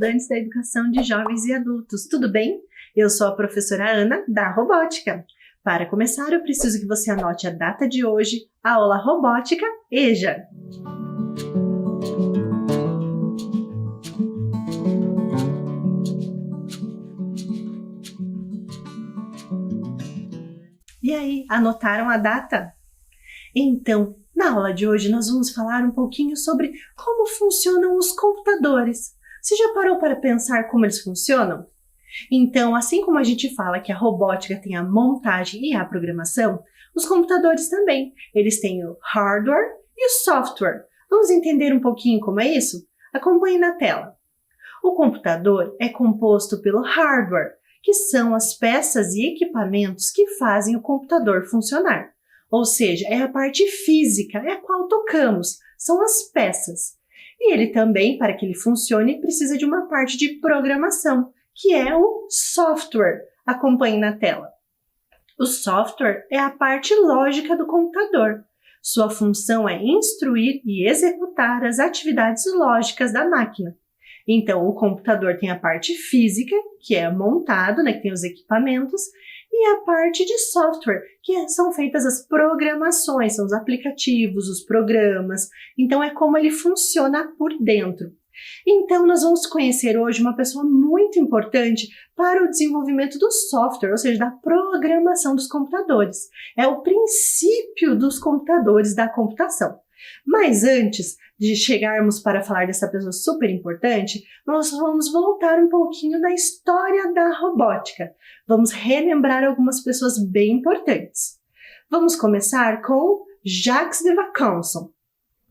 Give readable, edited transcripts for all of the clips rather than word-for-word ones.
estudantes da educação de jovens e adultos, tudo bem? Eu sou a professora Ana, da Robótica. Para começar, eu preciso que você anote a data de hoje, a aula Robótica EJA. E aí, anotaram a data? Então, na aula de hoje nós vamos falar um pouquinho sobre como funcionam os computadores. Você já parou para pensar como eles funcionam? Então, assim como a gente fala que a robótica tem a montagem e a programação, os computadores também. Eles têm o hardware e o software. Vamos entender um pouquinho como é isso? Acompanhe na tela. O computador é composto pelo hardware, que são as peças e equipamentos que fazem o computador funcionar. Ou seja, é a parte física, é a qual tocamos, são as peças. E ele também, para que ele funcione, precisa de uma parte de programação, que é o software. Acompanhe na tela. O software é a parte lógica do computador. Sua função é instruir e executar as atividades lógicas da máquina. Então, o computador tem a parte física, que é montado, que tem os equipamentos, e a parte de software, que são feitas as programações, são os aplicativos, os programas. Então, é como ele funciona por dentro. Então, nós vamos conhecer hoje uma pessoa muito importante para o desenvolvimento do software, ou seja, da programação dos computadores. É o princípio dos computadores, da computação. Mas antes de chegarmos para falar dessa pessoa super importante, nós vamos voltar um pouquinho na história da robótica. Vamos relembrar algumas pessoas bem importantes. Vamos começar com Jacques de Vacamson.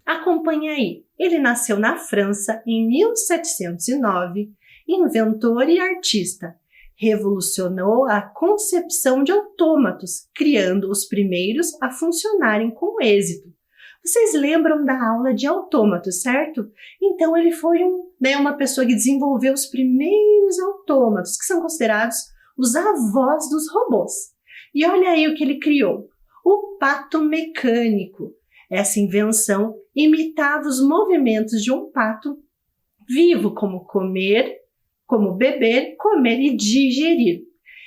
Acompanhe aí. Ele nasceu na França em 1709, inventor e artista. Revolucionou a concepção de autômatos, criando os primeiros a funcionarem com êxito. Vocês lembram da aula de autômatos, certo? Então ele foi uma pessoa que desenvolveu os primeiros autômatos, que são considerados os avós dos robôs. E olha aí o que ele criou, o pato mecânico. Essa invenção imitava os movimentos de um pato vivo, como comer, como beber, comer e digerir.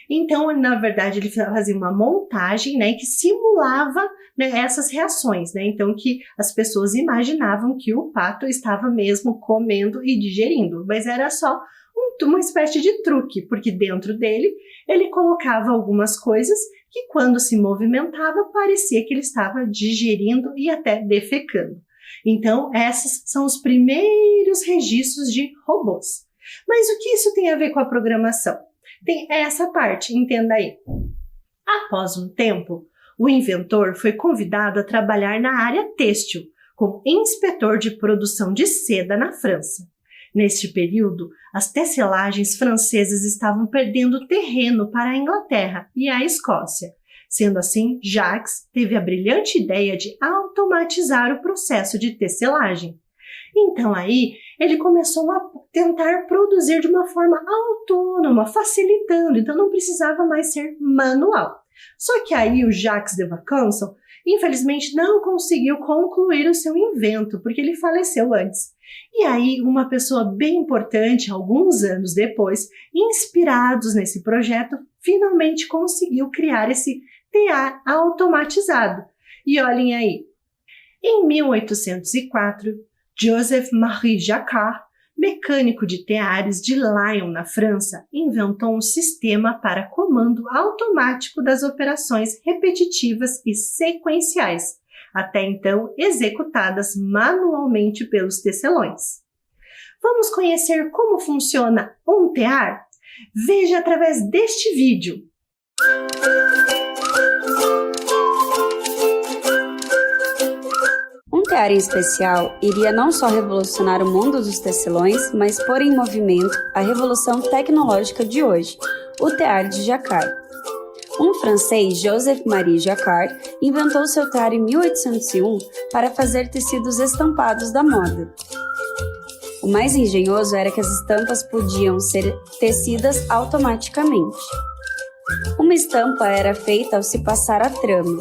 Então, na verdade, ele fazia uma montagem, que simulava essas reações. Então, que as pessoas imaginavam que o pato estava mesmo comendo e digerindo, mas era só uma espécie de truque, porque dentro dele ele colocava algumas coisas que, quando se movimentava, parecia que ele estava digerindo e até defecando. Então, esses são os primeiros registros de robôs. Mas o que isso tem a ver com a programação? Tem essa parte, entenda aí. Após um tempo, o inventor foi convidado a trabalhar na área têxtil, como inspetor de produção de seda na França. Neste período, as tecelagens francesas estavam perdendo terreno para a Inglaterra e a Escócia. Sendo assim, Jacques teve a brilhante ideia de automatizar o processo de tecelagem. Então aí, ele começou a tentar produzir de uma forma autônoma, facilitando, então não precisava mais ser manual. Só que aí o Jacques de Vacamson, infelizmente, não conseguiu concluir o seu invento, porque ele faleceu antes. E aí, uma pessoa bem importante, alguns anos depois, inspirados nesse projeto, finalmente conseguiu criar esse tear automatizado. E olhem aí, em 1804, Joseph-Marie Jacquard, mecânico de teares de Lyon, na França, inventou um sistema para comando automático das operações repetitivas e sequenciais, até então executadas manualmente pelos tecelões. Vamos conhecer como funciona um tear? Veja através deste vídeo. Um tear em especial iria não só revolucionar o mundo dos tecelões, mas pôr em movimento a revolução tecnológica de hoje, o tear de Jacquard. Um francês, Joseph-Marie Jacquard, inventou seu tear em 1801 para fazer tecidos estampados da moda. O mais engenhoso era que as estampas podiam ser tecidas automaticamente. Uma estampa era feita ao se passar a trama.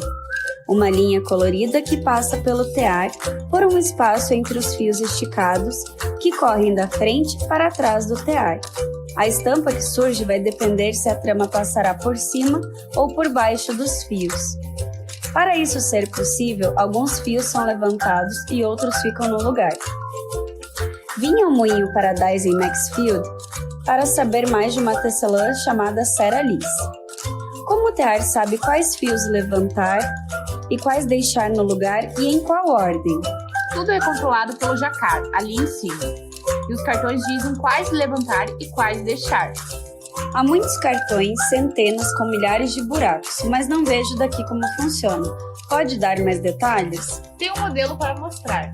uma linha colorida que passa pelo tear por um espaço entre os fios esticados que correm da frente para trás do tear. A estampa que surge vai depender se a trama passará por cima ou por baixo dos fios. Para isso ser possível, alguns fios são levantados e outros ficam no lugar. Vim ao moinho Paradise em Maxfield para saber mais de uma tecelã chamada Sarah Liz. Como o tear sabe quais fios levantar e quais deixar no lugar e em qual ordem? Tudo é controlado pelo Jacquard, ali em cima. E os cartões dizem quais levantar e quais deixar. Há muitos cartões, centenas com milhares de buracos, mas não vejo daqui como funciona. Pode dar mais detalhes? Tem um modelo para mostrar.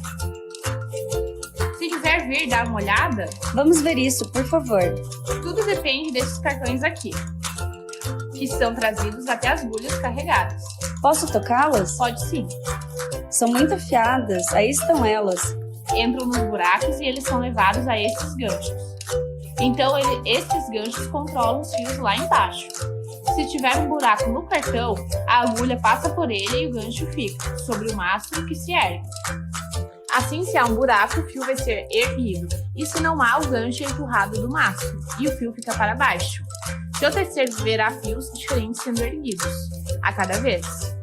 Se quiser vir dar uma olhada, Vamos ver isso, por favor. tudo depende desses cartões aqui, que são trazidos até as agulhas carregadas. Posso tocá-las? Pode sim. São muito afiadas, aí estão elas. Entram nos buracos e eles são levados a esses ganchos. Então, esses ganchos controlam os fios lá embaixo. Se tiver um buraco no cartão, a agulha passa por ele e o gancho fica sobre o mastro que se ergue. Assim, se há um buraco, o fio vai ser erguido. E se não há, o gancho é empurrado do mastro e o fio fica para baixo. Se o tecer verá fios diferentes sendo erguidos a cada vez.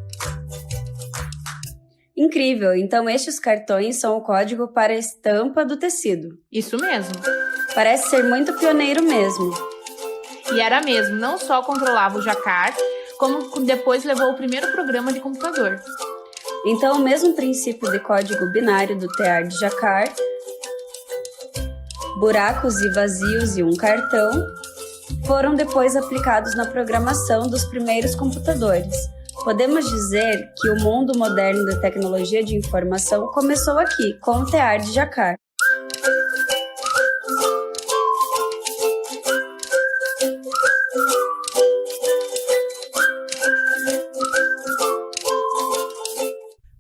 Incrível, então estes cartões são o código para a estampa do tecido. Isso mesmo. Parece ser muito pioneiro mesmo. E era mesmo, não só controlava o Jacquard, como depois levou o primeiro programa de computador. Então, o mesmo princípio de código binário do tear de Jacquard, buracos e vazios e um cartão, foram depois aplicados na programação dos primeiros computadores. Podemos dizer que o mundo moderno da tecnologia de informação começou aqui, com o tear de Jacquard.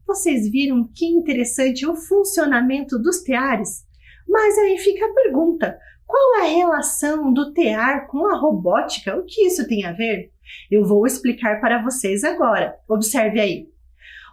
Vocês viram que interessante o funcionamento dos teares? Mas aí fica a pergunta, qual a relação do tear com a robótica? O que isso tem a ver? Eu vou explicar para vocês agora. Observe aí.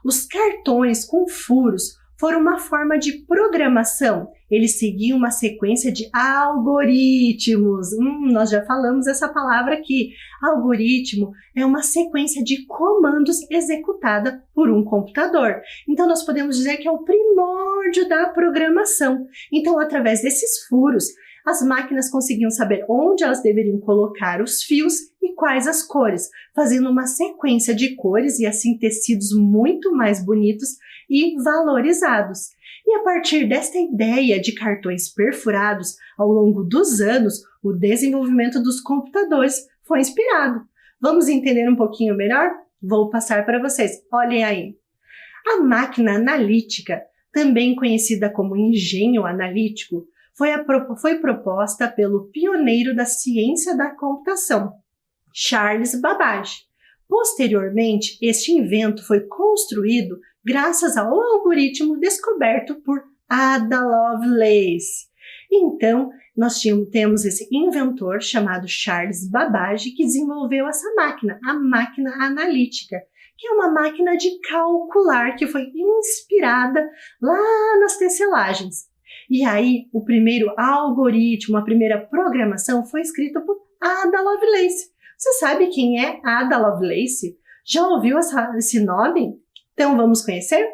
Os cartões com furos foram uma forma de programação. Eles seguiam uma sequência de algoritmos. Nós já falamos essa palavra aqui. Algoritmo é uma sequência de comandos executada por um computador. Então, nós podemos dizer que é o primórdio da programação. Então, através desses furos, as máquinas conseguiam saber onde elas deveriam colocar os fios e quais as cores, fazendo uma sequência de cores e assim tecidos muito mais bonitos e valorizados. E a partir desta ideia de cartões perfurados, ao longo dos anos, o desenvolvimento dos computadores foi inspirado. Vamos entender um pouquinho melhor? Vou passar para vocês. Olhem aí. A máquina analítica, também conhecida como engenho analítico, foi proposta pelo pioneiro da ciência da computação, Charles Babbage. Posteriormente, este invento foi construído graças ao algoritmo descoberto por Ada Lovelace. Então, nós temos esse inventor chamado Charles Babbage que desenvolveu essa máquina, a máquina analítica, que é uma máquina de calcular que foi inspirada lá nas tecelagens. E aí, o primeiro algoritmo, a primeira programação foi escrita por Ada Lovelace. Você sabe quem é Ada Lovelace? Já ouviu esse nome? Então, vamos conhecer?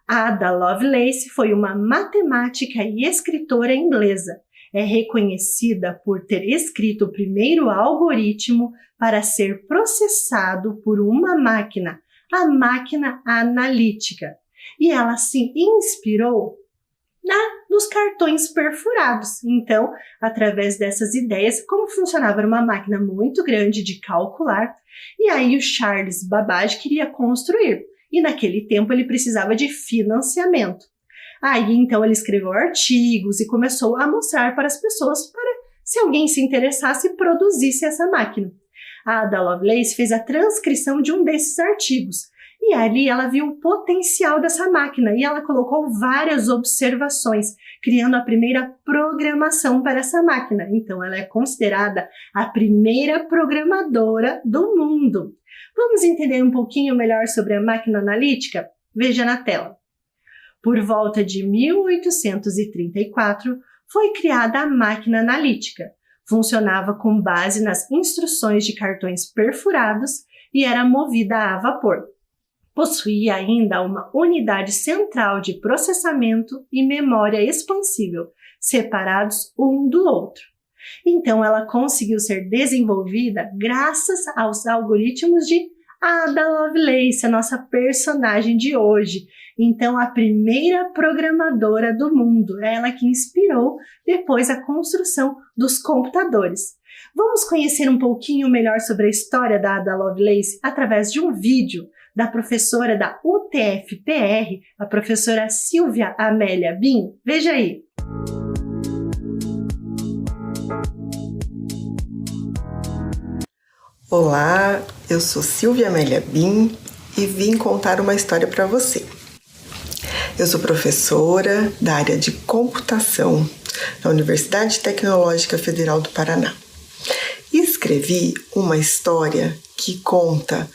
Ada Lovelace foi uma matemática e escritora inglesa. É reconhecida por ter escrito o primeiro algoritmo para ser processado por uma máquina, a máquina analítica. E ela se inspirou nos cartões perfurados. Então, através dessas ideias, como funcionava uma máquina muito grande de calcular, e aí o Charles Babbage queria construir, e naquele tempo ele precisava de financiamento. Aí, então, ele escreveu artigos e começou a mostrar para as pessoas para, se alguém se interessasse, produzisse essa máquina. A Ada Lovelace fez a transcrição de um desses artigos, E ali ela viu o potencial dessa máquina e ela colocou várias observações, criando a primeira programação para essa máquina. Então ela é considerada a primeira programadora do mundo. Vamos entender um pouquinho melhor sobre a máquina analítica? Veja na tela. Por volta de 1834, foi criada a máquina analítica. Funcionava com base nas instruções de cartões perfurados e era movida a vapor. Possuía ainda uma unidade central de processamento e memória expansível, separados um do outro. Então, ela conseguiu ser desenvolvida graças aos algoritmos de Ada Lovelace, a nossa personagem de hoje. Então, a primeira programadora do mundo, ela que inspirou depois a construção dos computadores. Vamos conhecer um pouquinho melhor sobre a história da Ada Lovelace através de um vídeo da professora da UTF-PR, a professora Silvia Amélia Bin. Veja aí. Olá, eu sou Silvia Amélia Bin e vim contar uma história para você. Eu sou professora da área de computação na Universidade Tecnológica Federal do Paraná. E escrevi uma história que conta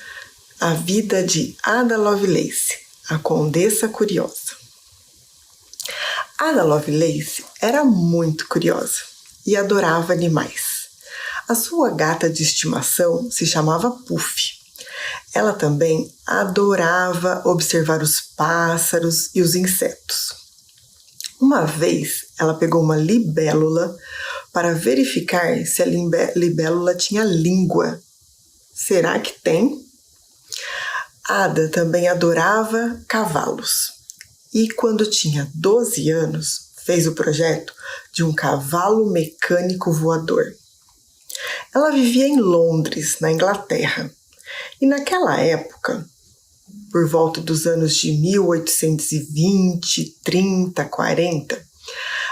a vida de Ada Lovelace, a Condessa Curiosa. Ada Lovelace era muito curiosa e adorava animais. A sua gata de estimação se chamava Puff. Ela também adorava observar os pássaros e os insetos. Uma vez, ela pegou uma libélula para verificar se a libélula tinha língua. Será que tem? Ada também adorava cavalos. E quando tinha 12 anos, fez o projeto de um cavalo mecânico voador. Ela vivia em Londres, na Inglaterra, e naquela época, por volta dos anos de 1820, 30, 40,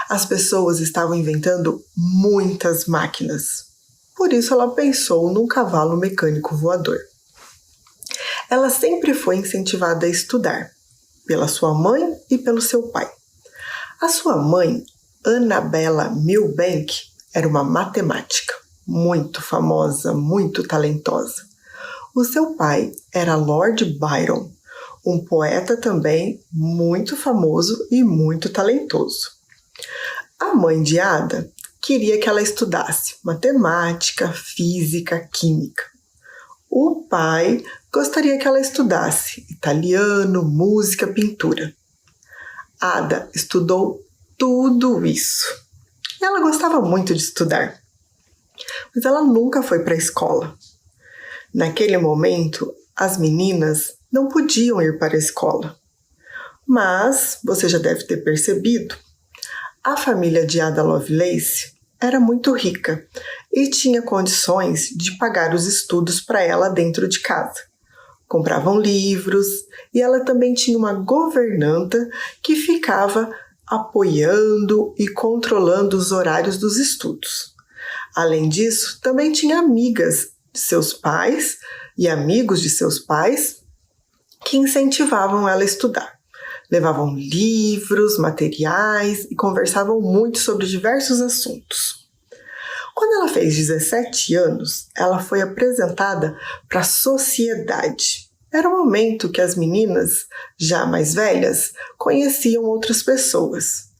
as pessoas estavam inventando muitas máquinas. Por isso ela pensou num cavalo mecânico voador. Ela sempre foi incentivada a estudar, pela sua mãe e pelo seu pai. A sua mãe, Annabella Milbank, era uma matemática muito famosa, muito talentosa. O seu pai era Lord Byron, um poeta também muito famoso e muito talentoso. A mãe de Ada queria que ela estudasse matemática, física, química. O pai gostaria que ela estudasse italiano, música, pintura. Ada estudou tudo isso. Ela gostava muito de estudar, mas ela nunca foi para a escola. Naquele momento, as meninas não podiam ir para a escola. Mas, você já deve ter percebido, a família de Ada Lovelace era muito rica e tinha condições de pagar os estudos para ela dentro de casa. Compravam livros e ela também tinha uma governanta que ficava apoiando e controlando os horários dos estudos. Além disso, também tinha amigas de seus pais e amigos de seus pais que incentivavam ela a estudar. Levavam livros, materiais e conversavam muito sobre diversos assuntos. Quando ela fez 17 anos, ela foi apresentada para a sociedade. Era o momento que as meninas, já mais velhas, conheciam outras pessoas.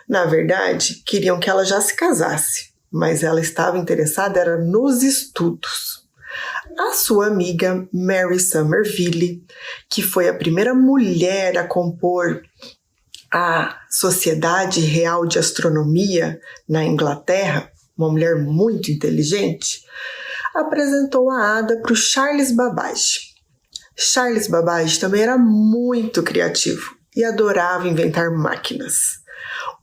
Na verdade, queriam que ela já se casasse, mas ela estava interessada era nos estudos. A sua amiga Mary Somerville, que foi a primeira mulher a compor a Sociedade Real de Astronomia na Inglaterra, uma mulher muito inteligente, apresentou a Ada para o Charles Babbage. Charles Babbage também era muito criativo e adorava inventar máquinas.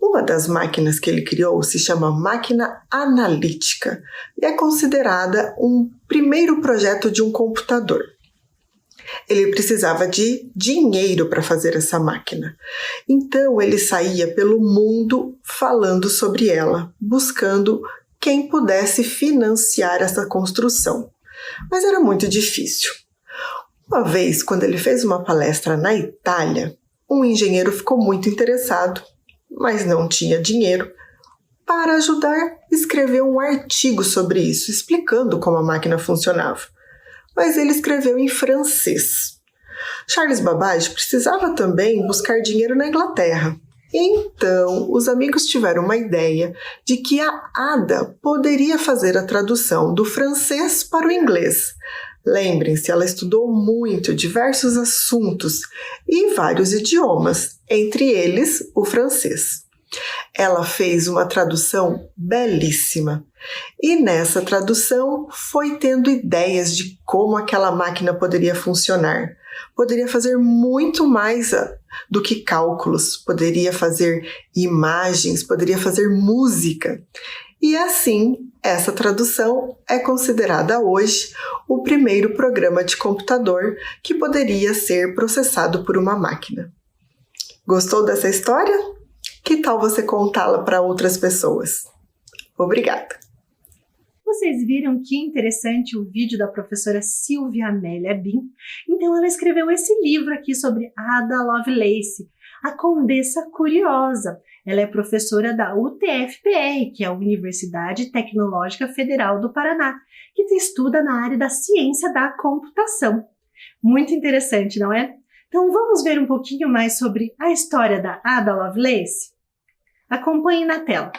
Uma das máquinas que ele criou se chama máquina analítica e é considerada um primeiro projeto de um computador. Ele precisava de dinheiro para fazer essa máquina. Então ele saía pelo mundo falando sobre ela, buscando quem pudesse financiar essa construção. Mas era muito difícil. Uma vez, quando ele fez uma palestra na Itália, um engenheiro ficou muito interessado, mas não tinha dinheiro para ajudar a escrever um artigo sobre isso, explicando como a máquina funcionava. Mas ele escreveu em francês. Charles Babbage precisava também buscar dinheiro na Inglaterra. Então, os amigos tiveram uma ideia de que a Ada poderia fazer a tradução do francês para o inglês. Lembrem-se, ela estudou muito diversos assuntos e vários idiomas, entre eles o francês. Ela fez uma tradução belíssima e nessa tradução foi tendo ideias de como aquela máquina poderia funcionar. Poderia fazer muito mais do que cálculos, poderia fazer imagens, poderia fazer música. E assim, essa tradução é considerada hoje o primeiro programa de computador que poderia ser processado por uma máquina. Gostou dessa história? Que tal você contá-la para outras pessoas? Obrigada! Vocês viram que interessante o vídeo da professora Silvia Amélia Bin? Então ela escreveu esse livro aqui sobre Ada Lovelace, a Condessa Curiosa. Ela é professora da UTFPR, que é a Universidade Tecnológica Federal do Paraná, que estuda na área da ciência da computação. Muito interessante, não é? Então vamos ver um pouquinho mais sobre a história da Ada Lovelace? Acompanhe na tela.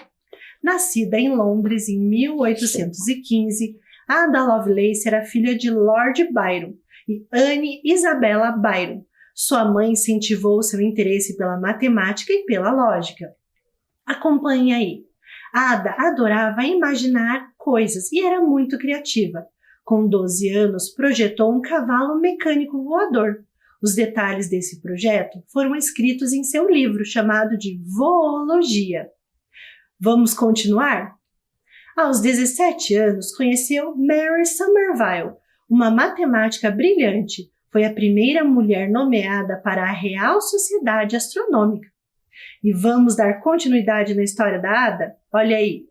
Nascida em Londres em 1815, Ada Lovelace era filha de Lord Byron e Anne Isabella Byron. Sua mãe incentivou seu interesse pela matemática e pela lógica. Acompanhe aí. Ada adorava imaginar coisas e era muito criativa. Com 12 anos, projetou um cavalo mecânico voador. Os detalhes desse projeto foram escritos em seu livro chamado de Voologia. Vamos continuar? Aos 17 anos, conheceu Mary Somerville, uma matemática brilhante. Foi a primeira mulher nomeada para a Real Sociedade Astronômica. E vamos dar continuidade na história da Ada? Olha aí.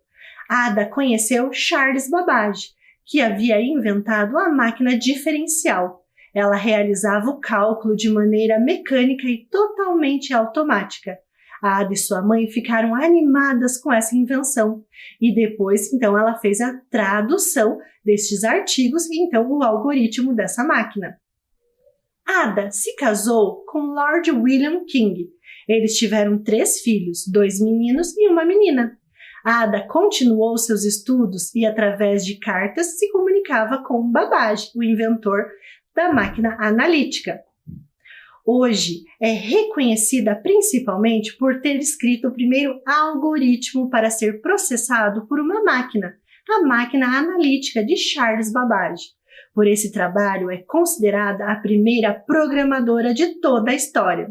Ada conheceu Charles Babbage, que havia inventado a máquina diferencial. Ela realizava o cálculo de maneira mecânica e totalmente automática. A Ada e sua mãe ficaram animadas com essa invenção. E depois, então, ela fez a tradução destes artigos e, então, o algoritmo dessa máquina. Ada se casou com Lord William King. Eles tiveram 3 filhos, 2 meninos e uma menina. Ada continuou seus estudos e, através de cartas, se comunicava com Babbage, o inventor da máquina analítica. Hoje é reconhecida principalmente por ter escrito o primeiro algoritmo para ser processado por uma máquina, a máquina analítica de Charles Babbage. Por esse trabalho é considerada a primeira programadora de toda a história.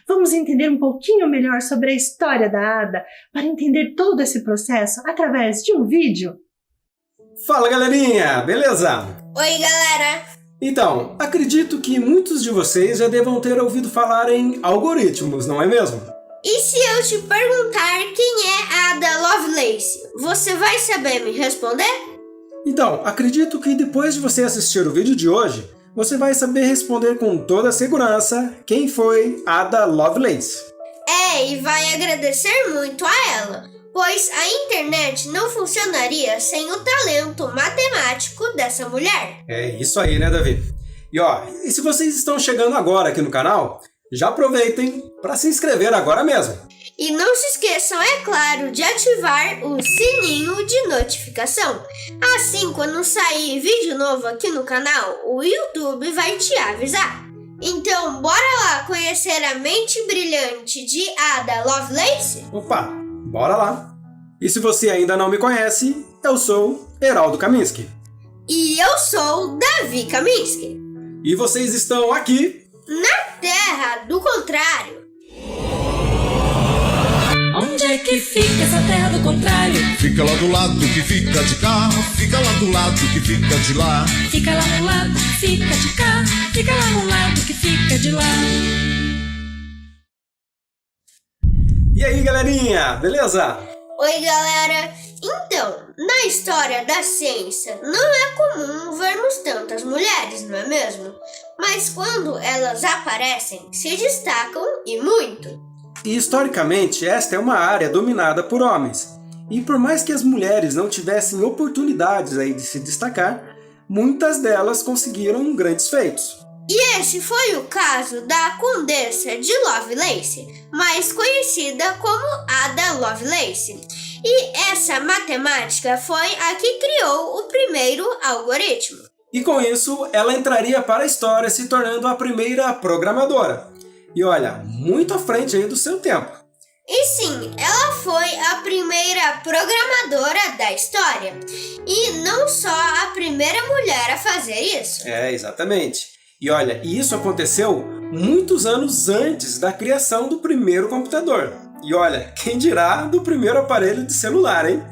Vamos entender um pouquinho melhor sobre a história da Ada para entender todo esse processo através de um vídeo? Fala, galerinha! Beleza? Oi, galera! Então, acredito que muitos de vocês já devam ter ouvido falar em algoritmos, não é mesmo? E se eu te perguntar quem é Ada Lovelace, você vai saber me responder? Então, acredito que depois de você assistir o vídeo de hoje, você vai saber responder com toda a segurança quem foi Ada Lovelace. E vai agradecer muito a ela, pois a internet não funcionaria sem o talento matemático dessa mulher. É isso aí, né, Davi? E se vocês estão chegando agora aqui no canal, já aproveitem para se inscrever agora mesmo. E não se esqueçam, é claro, de ativar o sininho de notificação. Assim, quando sair vídeo novo aqui no canal, o YouTube vai te avisar. Então, bora lá conhecer a mente brilhante de Ada Lovelace? Opa, bora lá! E se você ainda não me conhece, eu sou Heraldo Kaminski. E eu sou Davi Kaminski. E vocês estão aqui na Terra do Contrário. Onde é que fica essa terra do contrário? Fica lá do lado que fica de cá, fica lá do lado que fica de lá. Fica lá no lado que fica de cá, fica lá no lado que fica de lá. E aí, galerinha, beleza? Oi, galera! Então, na história da ciência, não é comum vermos tantas mulheres, não é mesmo? Mas quando elas aparecem, se destacam e muito. E historicamente, esta é uma área dominada por homens. E por mais que as mulheres não tivessem oportunidades aí de se destacar, muitas delas conseguiram grandes feitos. E esse foi o caso da Condessa de Lovelace, mais conhecida como Ada Lovelace. E essa matemática foi a que criou o primeiro algoritmo. E com isso, ela entraria para a história se tornando a primeira programadora. E olha, muito à frente aí do seu tempo. E sim, ela foi a primeira programadora da história. E não só a primeira mulher a fazer isso. É, exatamente. E olha, isso aconteceu muitos anos antes da criação do primeiro computador. E olha, quem dirá do primeiro aparelho de celular, hein?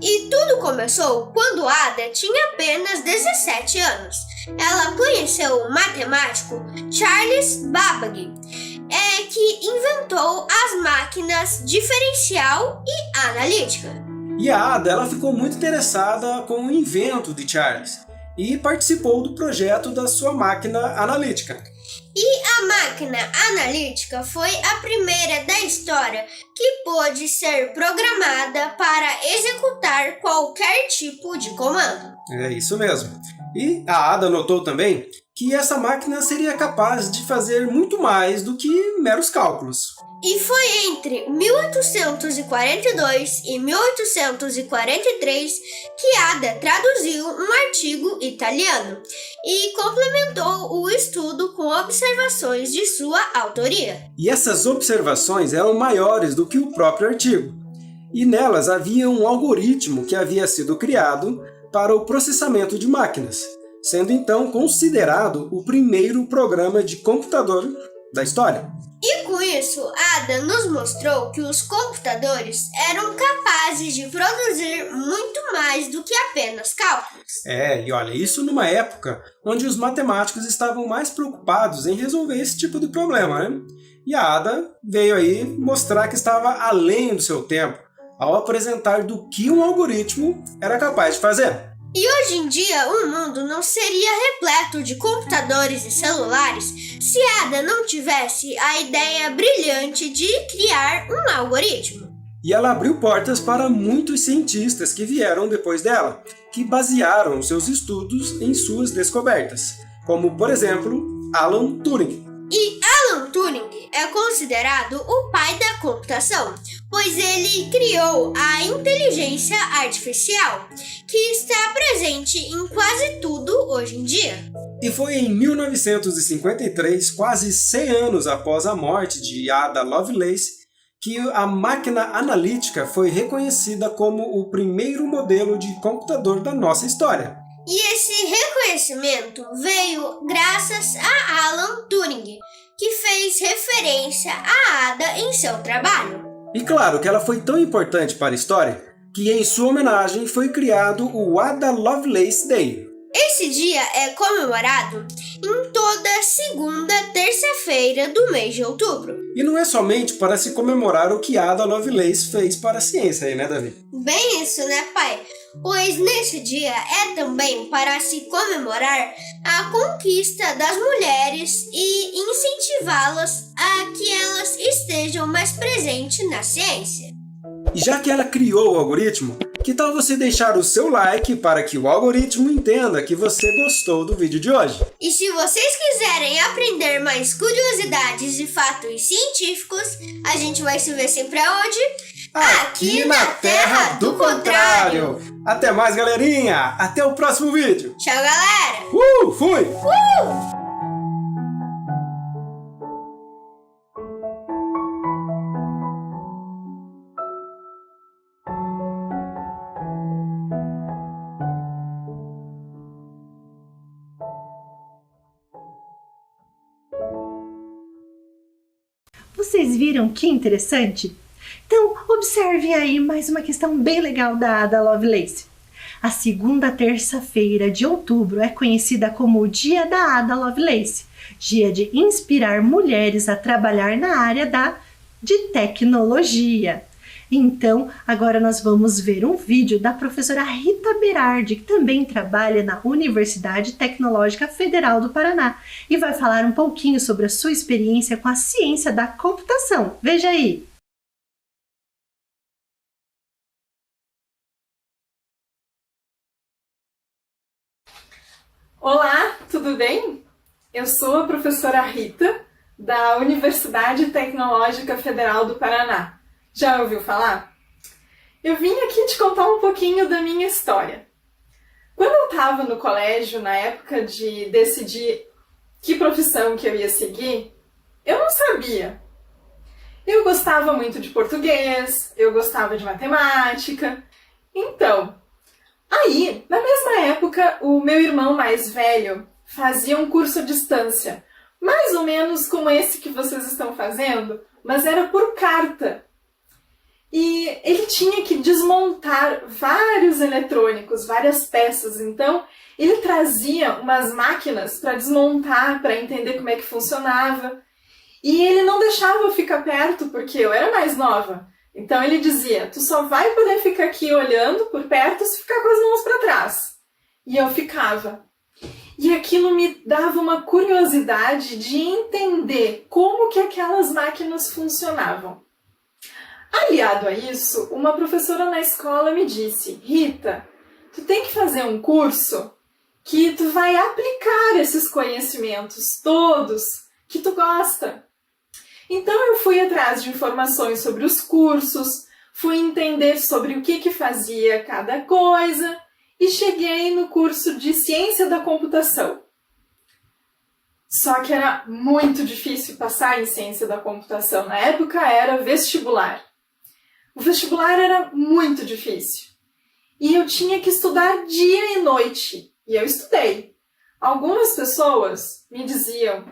E tudo começou quando Ada tinha apenas 17 anos. Ela conheceu o matemático Charles Babbage, que inventou as máquinas diferencial e analítica. E a Ada ela ficou muito interessada com o invento de Charles e participou do projeto da sua máquina analítica. E a máquina analítica foi a primeira da história que pôde ser programada para executar qualquer tipo de comando. É isso mesmo. E a Ada notou também que essa máquina seria capaz de fazer muito mais do que meros cálculos. E foi entre 1842 e 1843 que Ada traduziu um artigo italiano e complementou o estudo com observações de sua autoria. E essas observações eram maiores do que o próprio artigo. E nelas havia um algoritmo que havia sido criado para o processamento de máquinas, sendo então considerado o primeiro programa de computador da história. E com isso, Ada nos mostrou que os computadores eram capazes de produzir muito mais do que apenas cálculos. E olha, isso numa época onde os matemáticos estavam mais preocupados em resolver esse tipo de problema, né? E a Ada veio aí mostrar que estava além do seu tempo, ao apresentar do que um algoritmo era capaz de fazer. E hoje em dia, o mundo não seria repleto de computadores e celulares se Ada não tivesse a ideia brilhante de criar um algoritmo. E ela abriu portas para muitos cientistas que vieram depois dela, que basearam seus estudos em suas descobertas, como, por exemplo, Alan Turing. E Alan Turing é considerado o pai da computação, pois ele criou a inteligência artificial, que está presente em quase tudo hoje em dia. E foi em 1953, quase 100 anos após a morte de Ada Lovelace, que a máquina analítica foi reconhecida como o primeiro modelo de computador da nossa história. E esse reconhecimento veio graças a Alan Turing, que fez referência a Ada em seu trabalho. E claro que ela foi tão importante para a história que em sua homenagem foi criado o Ada Lovelace Day. Esse dia é comemorado em toda segunda terça-feira do mês de outubro. E não é somente para se comemorar o que Ada Lovelace fez para a ciência aí, né, Davi? Bem isso, né, pai? Pois nesse dia é também para se comemorar a conquista das mulheres e incentivá-las a que elas estejam mais presentes na ciência. E já que ela criou o algoritmo, que tal você deixar o seu like para que o algoritmo entenda que você gostou do vídeo de hoje? E se vocês quiserem aprender mais curiosidades e fatos científicos, a gente vai se ver sempre aonde? Aqui na Terra do Contrário! Até mais, galerinha! Até o próximo vídeo! Tchau, galera! Fui! Vocês viram que interessante? Então, observem aí mais uma questão bem legal da Ada Lovelace. A segunda terça-feira de outubro é conhecida como o Dia da Ada Lovelace, dia de inspirar mulheres a trabalhar na área de tecnologia. Então, agora nós vamos ver um vídeo da professora Rita Berardi, que também trabalha na Universidade Tecnológica Federal do Paraná e vai falar um pouquinho sobre a sua experiência com a ciência da computação. Veja aí! Olá, tudo bem? Eu sou a professora Rita, da Universidade Tecnológica Federal do Paraná. Já ouviu falar? Eu vim aqui te contar um pouquinho da minha história. Quando eu estava no colégio, na época de decidir que profissão que eu ia seguir, eu não sabia. Eu gostava muito de português, eu gostava de matemática. Então, aí, na mesma época, o meu irmão mais velho fazia um curso à distância, mais ou menos como esse que vocês estão fazendo, mas era por carta. E ele tinha que desmontar vários eletrônicos, várias peças. Então, ele trazia umas máquinas para desmontar, para entender como é que funcionava. E ele não deixava eu ficar perto, porque eu era mais nova. Então, ele dizia, tu só vai poder ficar aqui olhando por perto se ficar com as mãos para trás. E eu ficava. E aquilo me dava uma curiosidade de entender como que aquelas máquinas funcionavam. Aliado a isso, uma professora na escola me disse, Rita, tu tem que fazer um curso que tu vai aplicar esses conhecimentos todos que tu gosta. Então eu fui atrás de informações sobre os cursos, fui entender sobre o que fazia cada coisa e cheguei no curso de Ciência da Computação. Só que era muito difícil passar em Ciência da Computação. Na época era vestibular. O vestibular era muito difícil. E eu tinha que estudar dia e noite. E eu estudei. Algumas pessoas me diziam,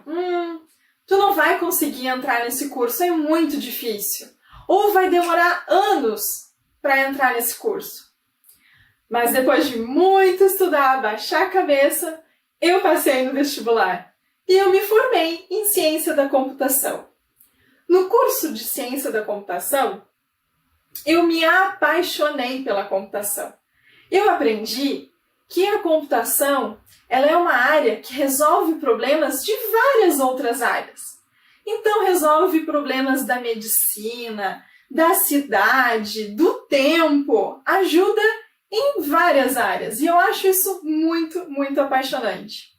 tu não vai conseguir entrar nesse curso, é muito difícil. Ou vai demorar anos para entrar nesse curso. Mas depois de muito estudar, baixar a cabeça, eu passei no vestibular. E eu me formei em Ciência da Computação. No curso de Ciência da Computação, eu me apaixonei pela computação. Eu aprendi que a computação ela é uma área que resolve problemas de várias outras áreas. Então, resolve problemas da medicina, da cidade, do tempo, ajuda em várias áreas. E eu acho isso muito, muito apaixonante.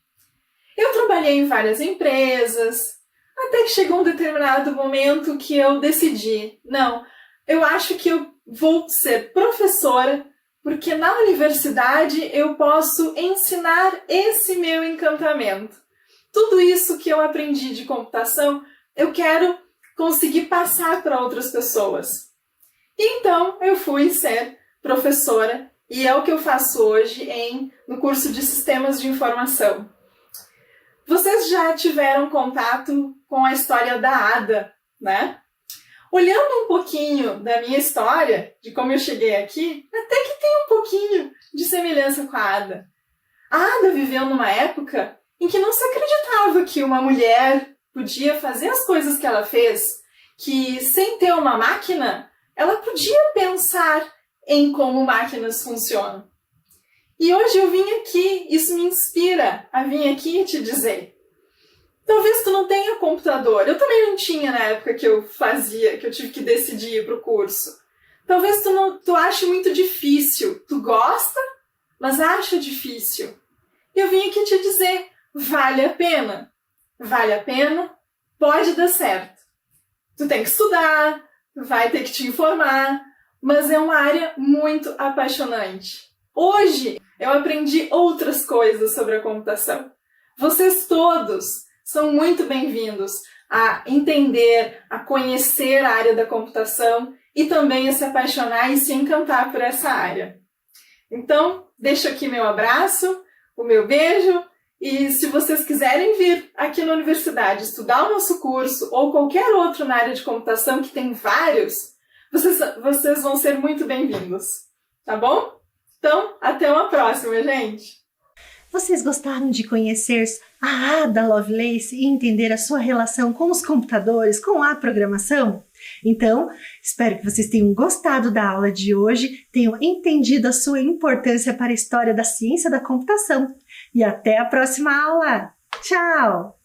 Eu trabalhei em várias empresas, até que chegou um determinado momento que eu decidi, não, eu acho que eu vou ser professora, porque na universidade eu posso ensinar esse meu encantamento. Tudo isso que eu aprendi de computação, eu quero conseguir passar para outras pessoas. Então, eu fui ser professora e é o que eu faço hoje no curso de Sistemas de Informação. Vocês já tiveram contato com a história da Ada, né? Olhando um pouquinho da minha história, de como eu cheguei aqui, até que tem um pouquinho de semelhança com a Ada. A Ada viveu numa época em que não se acreditava que uma mulher podia fazer as coisas que ela fez, que sem ter uma máquina, ela podia pensar em como máquinas funcionam. E hoje eu vim aqui, isso me inspira a vir aqui te dizer. Talvez tu não tenha computador. Eu também não tinha na época que eu tive que decidir ir para o curso. Talvez tu ache muito difícil. Tu gosta, mas acha difícil. E eu vim aqui te dizer, vale a pena. Vale a pena, pode dar certo. Tu tem que estudar, vai ter que te informar, mas é uma área muito apaixonante. Hoje eu aprendi outras coisas sobre a computação. Vocês todos são muito bem-vindos a entender, a conhecer a área da computação e também a se apaixonar e se encantar por essa área. Então, deixo aqui meu abraço, o meu beijo e se vocês quiserem vir aqui na universidade estudar o nosso curso ou qualquer outro na área de computação, que tem vários, vocês vão ser muito bem-vindos, tá bom? Então, até uma próxima, gente! Vocês gostaram de conhecer a Ada Lovelace e entender a sua relação com os computadores, com a programação? Então, espero que vocês tenham gostado da aula de hoje, tenham entendido a sua importância para a história da ciência da computação. E até a próxima aula! Tchau!